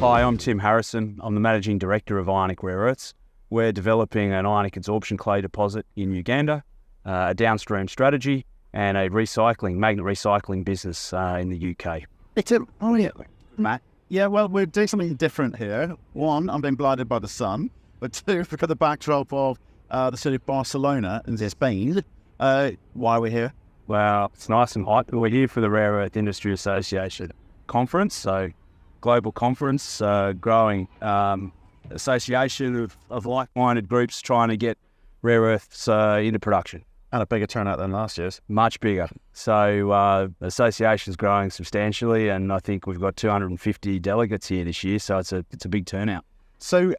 Hi, I'm Tim Harrison. I'm the Managing Director of Ionic Rare Earths. We're developing an ionic adsorption clay deposit in Uganda, a downstream strategy, and a magnet recycling business in the UK. Matt. Yeah, well, we're doing something different here. One, I'm being blinded by the sun, but two, we've got the backdrop of the city of Barcelona in Spain. Why are we here? Well, it's nice and hot. We're here for the Rare Earth Industry Association conference, so global conference, growing association of like-minded groups trying to get rare earths into production. And a bigger turnout than last year's. Much bigger. So the association's growing substantially, and I think we've got 250 delegates here this year, so it's a big turnout. So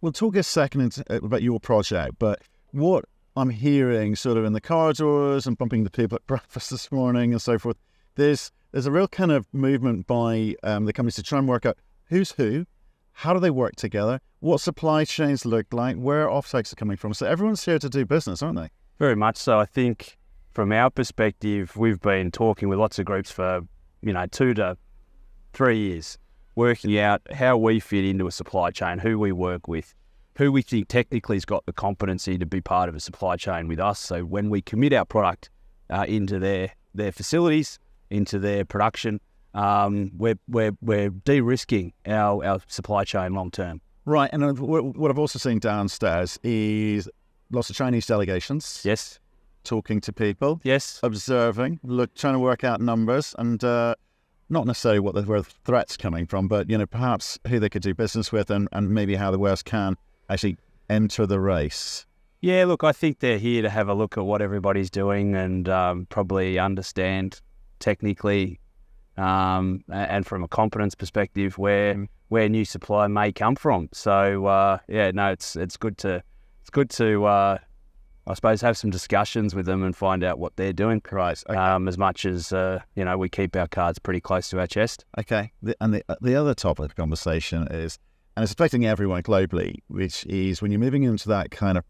we'll talk a second about your project, but what I'm hearing sort of in the corridors and bumping into people at breakfast this morning and so forth, there's a real kind of movement by the companies to try and work out who's who, how do they work together, what supply chains look like, where offtakes are coming from. So everyone's here to do business, aren't they? Very much so. I think from our perspective, we've been talking with lots of groups for 2 to 3 years, working out how we fit into a supply chain, who we work with, who we think technically has got the competency to be part of a supply chain with us. So when we commit our product into their facilities, into their production, we're de-risking our supply chain long term. Right, and what I've also seen downstairs is lots of Chinese delegations. Yes. Talking to people. Yes. Observing, trying to work out numbers, and not necessarily where the threat's coming from, but perhaps who they could do business with, and maybe how the West can actually enter the race. Yeah, look, I think they're here to have a look at what everybody's doing and probably understand technically and from a competence perspective where new supply may come from. So it's good to I suppose have some discussions with them and find out what they're doing. Right. Okay. As much as we keep our cards pretty close to our chest. Okay. The other topic of conversation is, and it's affecting everyone globally, which is when you're moving into that kind of,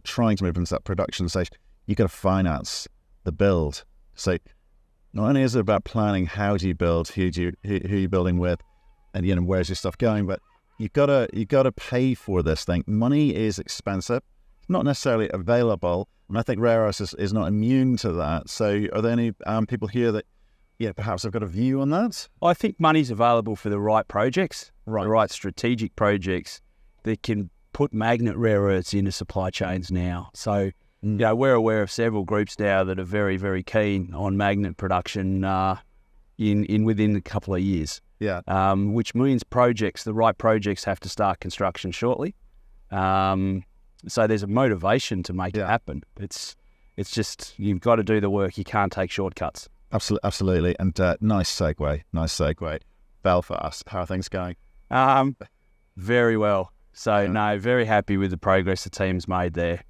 trying to move into that production stage, you've got to finance the build. So not only is it about planning how do you build, who you're building with, and where's your stuff going, but you've got to pay for this thing. Money is expensive, not necessarily available, and I think rare earths is not immune to that. So are there any people here that perhaps have got a view on that? I think money's available for the right projects, right. The right strategic projects that can put magnet rare earths into supply chains now. So we're aware of several groups now that are very, very keen on magnet production within a couple of years. Yeah. Which means the right projects have to start construction shortly. So there's a motivation to make it happen. It's just, you've got to do the work. You can't take shortcuts. Absolutely. And nice segue. Belfast, how are things going? Very well. So very happy with the progress the team's made there.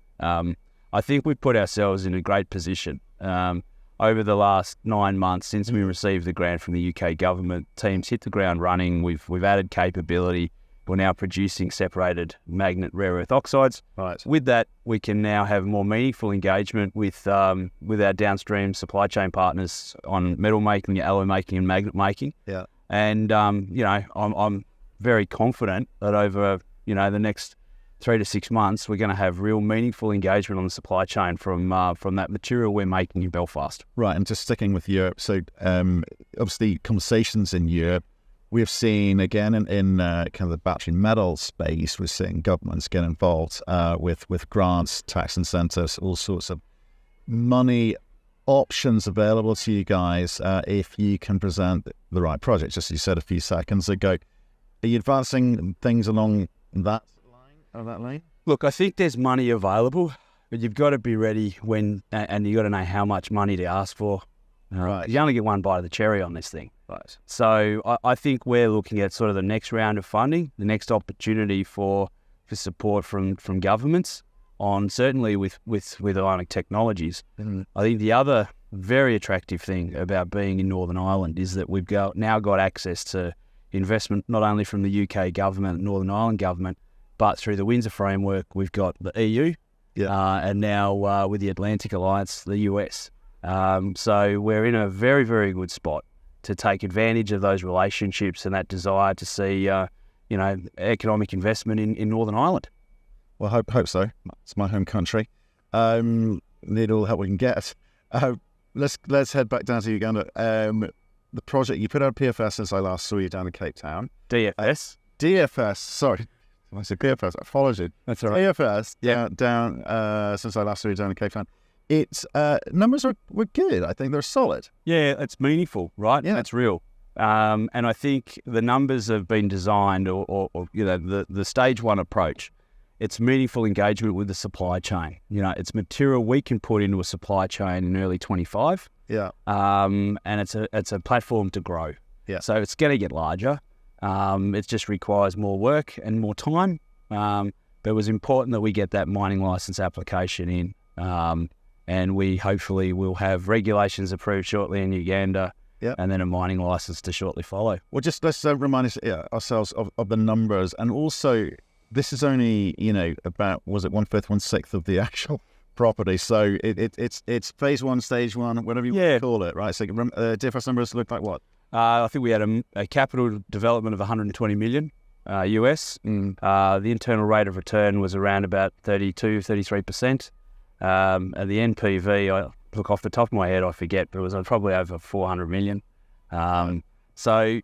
I think we've put ourselves in a great position. Over the last 9 months since we received the grant from the UK government, teams hit the ground running. We've added capability. We're now producing separated magnet rare earth oxides. Right. With that, we can now have more meaningful engagement with our downstream supply chain partners on metal making, alloy making, and magnet making. Yeah. And I'm very confident that over the next 3 to 6 months, we're going to have real meaningful engagement on the supply chain from that material we're making in Belfast. Right, and just sticking with Europe, so obviously conversations in Europe, we've seen again in kind of the battery metal space, we're seeing governments get involved with grants, tax incentives, all sorts of money options available to you guys if you can present the right project. Just as you said a few seconds ago, are you advancing things along that lane? Look, I think there's money available, but you've got to be ready and you've got to know how much money to ask for. Right. You only get one bite of the cherry on this thing. Right. So I think we're looking at sort of the next round of funding, the next opportunity for support from governments on certainly with Ionic Technologies. Mm-hmm. I think the other very attractive thing about being in Northern Ireland is that we've now got access to investment not only from the UK government and Northern Ireland government, but through the Windsor framework, we've got the EU, and now with the Atlantic Alliance, the US. So we're in a very, very good spot to take advantage of those relationships and that desire to see, economic investment in Northern Ireland. Well, hope so. It's my home country. Need all the help we can get. Let's head back down to Uganda. The project, you put out PFS since I last saw you down in Cape Town. DFS. DFS, sorry. I said PFS, apologies. That's all right. DFS, down since I last saw you down in Cape Town. Its numbers were good. I think they're solid. Yeah, it's meaningful, right? Yeah. It's real. And I think the numbers have been designed, or the stage one approach. It's meaningful engagement with the supply chain. It's material we can put into a supply chain in early 25. Yeah. And it's a platform to grow. Yeah. So it's going to get larger. It just requires more work and more time. But it was important that we get that mining license application in. And we hopefully will have regulations approved shortly in Uganda. Yeah. And then a mining license to shortly follow. Well, just let's remind ourselves of the numbers, and also this is only about, was it 1/5, 1/6 of the actual property? So it's phase one, stage one, whatever you want to call it, right? So DFS numbers look like what? I think we had a capital development of 120 million US. The internal rate of return was around about 32-33%. And the NPV, look, off the top of my head, I forget, but it was probably over 400 million. So,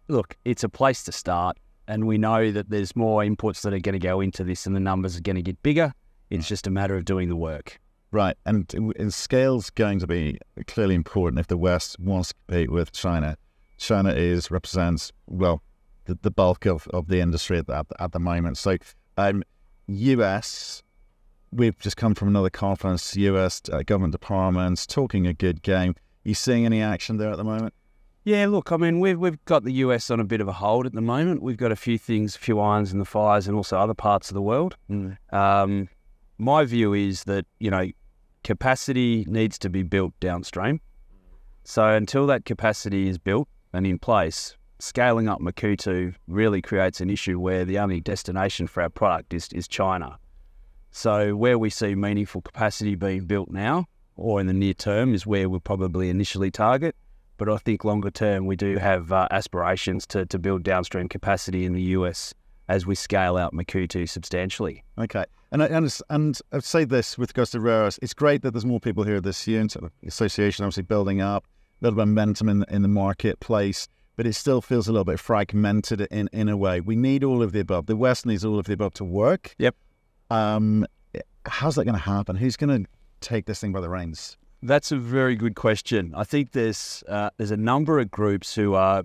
look, it's a place to start, and we know that there's more inputs that are going to go into this, and the numbers are going to get bigger. It's just a matter of doing the work. Right, and scale's going to be clearly important if the West wants to compete with China. China represents the bulk of the industry at the moment. So, US. We've just come from another conference, US government departments, talking a good game. You seeing any action there at the moment? Yeah, look, I mean, we've got the US on a bit of a hold at the moment. We've got a few irons in the fires, and also other parts of the world. My view is that, capacity needs to be built downstream. So until that capacity is built and in place, scaling up Makuutu really creates an issue where the only destination for our product is China. So where we see meaningful capacity being built now, or in the near term, is where we'll probably initially target. But I think longer term, we do have aspirations to build downstream capacity in the US as we scale out Makuutu substantially. Okay. And I'd say this with regards to rare earths, it's great that there's more people here this year, and the association obviously building up, a little momentum in the marketplace, but it still feels a little bit fragmented in a way. We need all of the above. The West needs all of the above to work. Yep. How's that going to happen? Who's going to take this thing by the reins? That's a very good question. I think there's a number of groups who are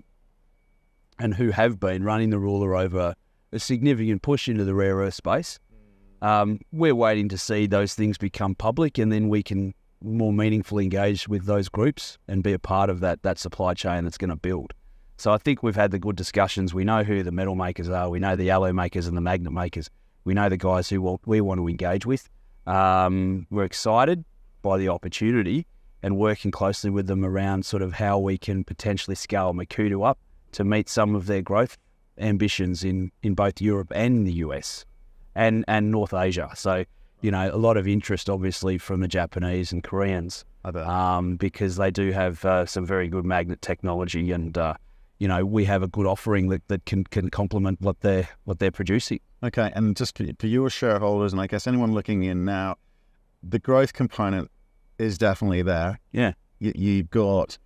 and who have been running the ruler over a significant push into the rare earth space. We're waiting to see those things become public, and then we can more meaningfully engage with those groups and be a part of that supply chain that's going to build. So I think we've had the good discussions. We know who the metal makers are. We know the alloy makers and the magnet makers. We know the guys who we want to engage with. We're excited by the opportunity and working closely with them around sort of how we can potentially scale Makuutu up to meet some of their growth ambitions in both Europe and the US and North Asia. So, a lot of interest obviously from the Japanese and Koreans because they do have some very good magnet technology, and we have a good offering that can complement what they're producing. Okay, and just for your shareholders, and I guess anyone looking in now, the growth component is definitely there. Yeah. You've got,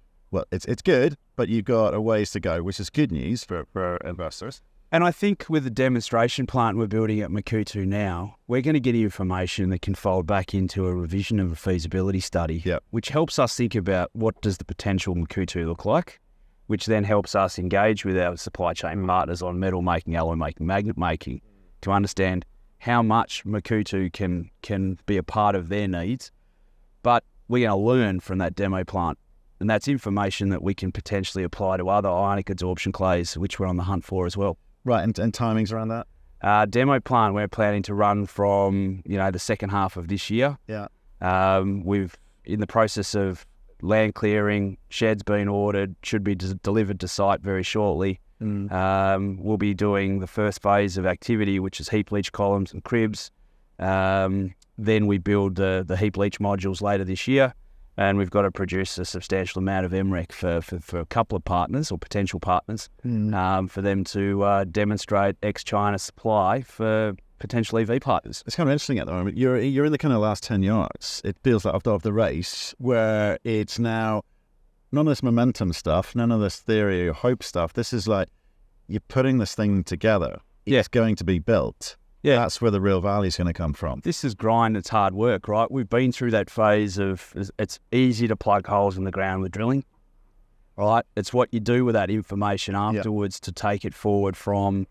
it's good, but you've got a ways to go, which is good news for investors. And I think with the demonstration plant we're building at Makuutu now, we're going to get information that can fold back into a revision of a feasibility study, which helps us think about what does the potential Makuutu look like, which then helps us engage with our supply chain partners on metal making, alloy making, magnet making, to understand how much Makuutu can be a part of their needs. But we're going to learn from that demo plant, and that's information that we can potentially apply to other ionic adsorption clays, which we're on the hunt for as well. Right, and timings around that? Demo plant we're planning to run from the second half of this year. Yeah. We've in the process of land clearing, sheds being ordered, should be delivered to site very shortly. We'll be doing the first phase of activity, which is heap leach columns and cribs. Then we build the heap leach modules later this year, and we've got to produce a substantial amount of MREC for a couple of partners or potential partners, for them to demonstrate ex-China supply for potential EV partners. It's kind of interesting at the moment. You're in the kind of last 10 yards, it feels like, of the race, where it's now none of this momentum stuff, none of this theory or hope stuff. This is like, you're putting this thing together. It's going to be built. Yeah. That's where the real value is going to come from. This is grind, it's hard work, right? We've been through that phase of it's easy to plug holes in the ground with drilling, right? It's what you do with that information afterwards to take it forward from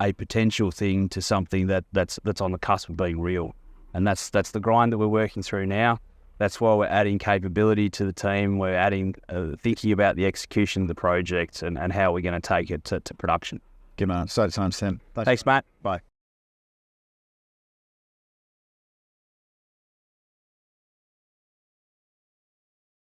a potential thing to something that's on the cusp of being real. And that's the grind that we're working through now. That's why we're adding capability to the team. We're adding thinking about the execution of the project and how we're going to take it to production. Good man. So time, Tim. Thanks, Matt. Bye.